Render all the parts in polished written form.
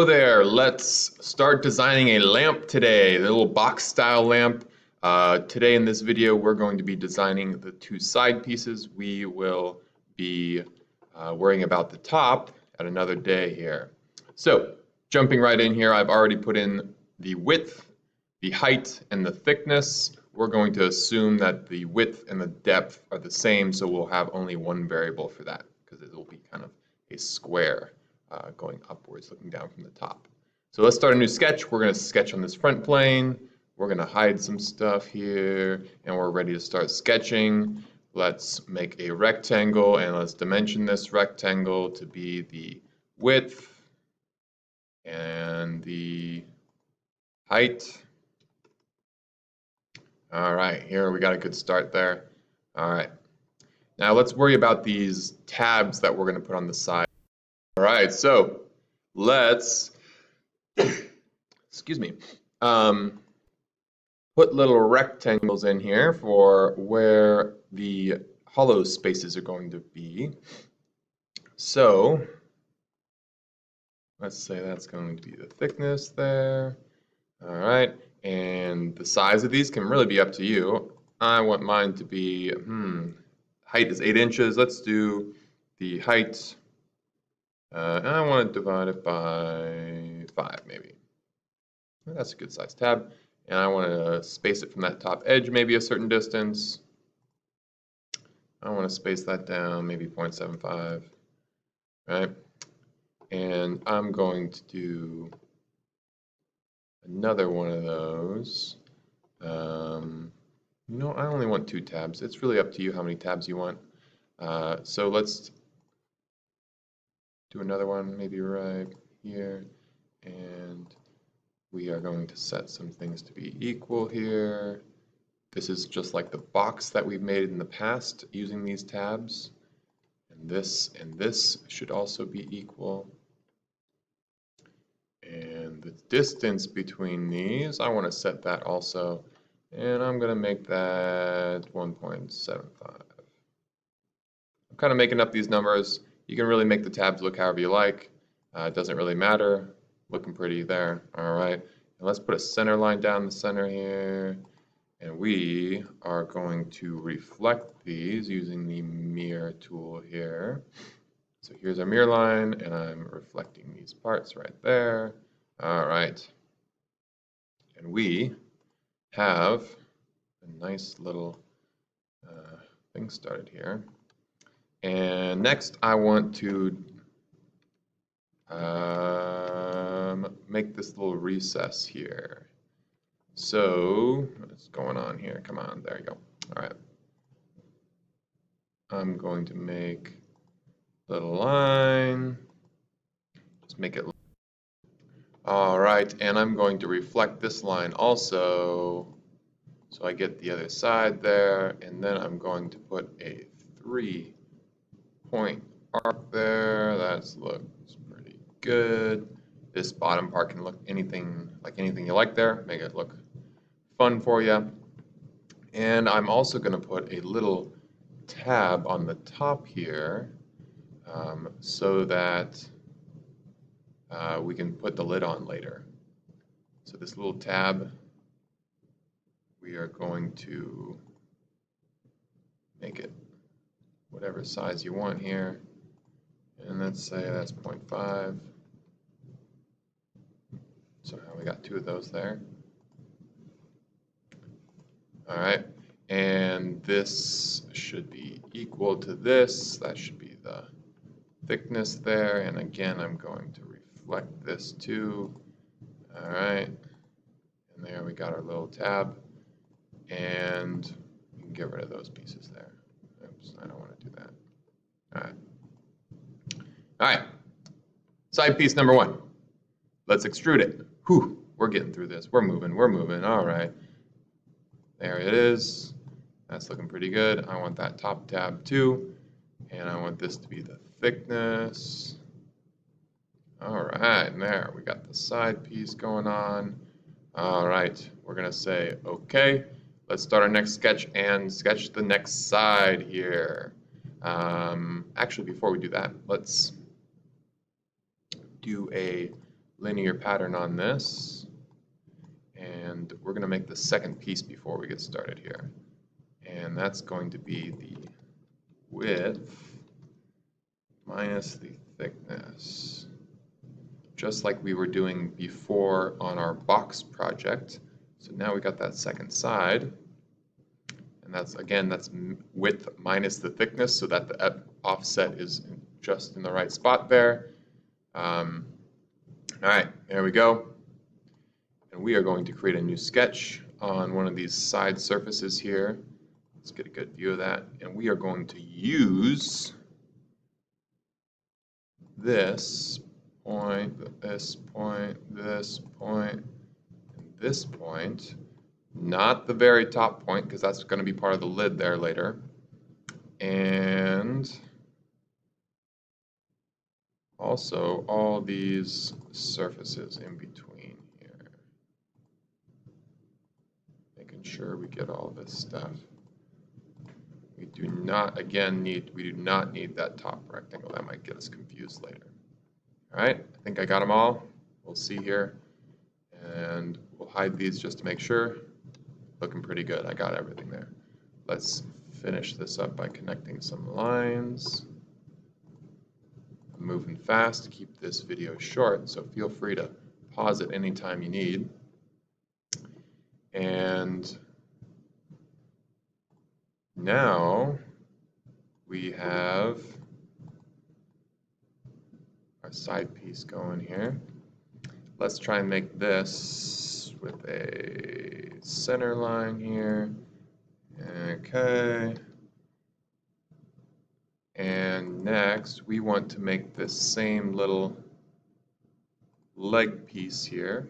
Hello there, let's start designing a lamp today, the little box style lamp. Today in this video we're going to be designing the two side pieces. We will be worrying about the top at another day here. So jumping right in here, I've already put in the width, the height, and the thickness. We're going to assume that the width and the depth are the same, so we'll have only one variable for that because it will be kind of a square. Going upwards, looking down from the top. So let's start a new sketch. We're going to sketch on this front plane. We're going to hide some stuff here, and we're ready to start sketching. Let's make a rectangle, and let's dimension this rectangle to be the width and the height. All right, here we got a good start there. All right, now let's worry about these tabs that we're going to put on the side. All right, so let's, excuse me, put little rectangles in here for where the hollow spaces are going to be. So let's say that's going to be the thickness there. All right, and the size of these can really be up to you. I want mine to be, height is 8 inches. Let's do the height. And I want to divide it by 5, maybe. That's a good size tab. And I want to space it from that top edge, maybe a certain distance. I want to space that down, maybe 0.75, right? And I'm going to do another one of those. I only want 2 tabs. It's really up to you how many tabs you want. So let's do another one, maybe right here, and we are going to set some things to be equal here. This is just like the box that we've made in the past using these tabs, and this should also be equal. And the distance between these, I want to set that also, and I'm going to make that 1.75. I'm kind of making up these numbers. You can really make the tabs look however you like. It doesn't really matter. Looking pretty there. All right. And let's put a center line down the center here. And we are going to reflect these using the mirror tool here. So here's our mirror line, and I'm reflecting these parts right there. All right. And we have a nice little thing started here. And next, I want to make this little recess here. So, what's going on here? Come on, there you go. All right. I'm going to make a little line. Just make it. All right, and I'm going to reflect this line also. So I get the other side there, and then I'm going to put a 3-point arc there. That looks pretty good. This bottom part can look anything you like there. Make it look fun for you. And I'm also going to put a little tab on the top here so that we can put the lid on later. So this little tab, we are going to make it whatever size you want here. And let's say that's 0.5. So now we got 2 of those there. All right, and this should be equal to this. That should be the thickness there. And again, I'm going to reflect this too. All right, and there we got our little tab. And we can get rid of those pieces there. Oops, I don't want to do that. All right. All right, side piece number 1. Let's extrude it. Whew, we're getting through this. We're moving. All right. There it is. That's looking pretty good. I want that top tab too. And I want this to be the thickness. All right, and there, we got the side piece going on. All right, we're gonna say, okay, let's start our next sketch and sketch the next side here. Actually, before we do that, let's do a linear pattern on this. And we're going to make the second piece before we get started here. And that's going to be the width minus the thickness. Just like we were doing before on our box project. So now we got that second side. And that's, again, that's width minus the thickness so that the offset is just in the right spot there. All right, there we go. And we are going to create a new sketch on one of these side surfaces here. Let's get a good view of that. And we are going to use this point, this point, this point, and this point. Not the very top point, because that's going to be part of the lid there later. And also all these surfaces in between here. Making sure we get all this stuff. We do not, again, we do not need that top rectangle. That might get us confused later. All right, I think I got them all. We'll see here. And we'll hide these just to make sure. Looking pretty good. I got everything there. Let's finish this up by connecting some lines. I'm moving fast to keep this video short, so feel free to pause it anytime you need. And now we have our side piece going here. Let's try and make this with a center line here. Okay. And next, we want to make this same little leg piece here.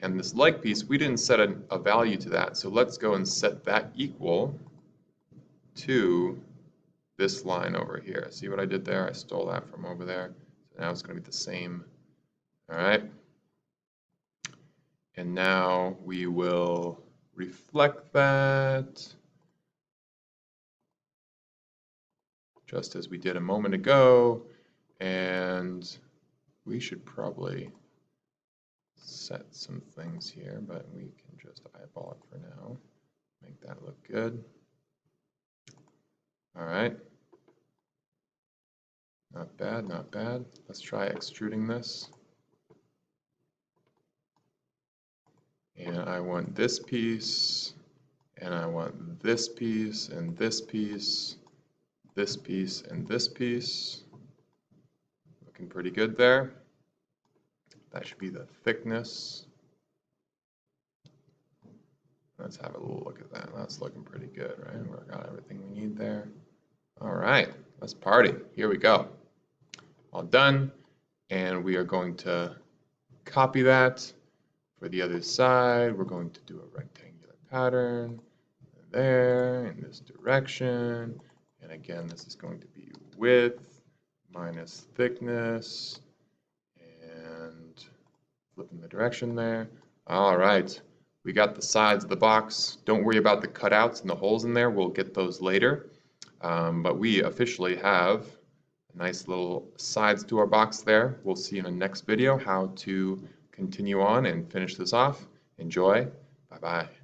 And this leg piece, we didn't set a value to that, so let's go and set that equal to this line over here. See what I did there? I stole that from over there. So now it's going to be the same. All right. And now we will reflect that just as we did a moment ago. And we should probably set some things here, but we can just eyeball it for now. Make that look good. All right. Not bad, not bad. Let's try extruding this. And I want this piece, and I want this piece, and this piece, this piece, and this piece. Looking pretty good there. That should be the thickness. Let's have a little look at that. That's looking pretty good, right? We've got everything we need there. All right, let's party. Here we go. All done. And we are going to copy that. For the other side, we're going to do a rectangular pattern there in this direction. And again, this is going to be width minus thickness and flipping the direction there. All right, we got the sides of the box. Don't worry about the cutouts and the holes in there. We'll get those later. But we officially have nice little sides to our box there. We'll see in the next video how to continue on and finish this off. Enjoy. Bye-bye.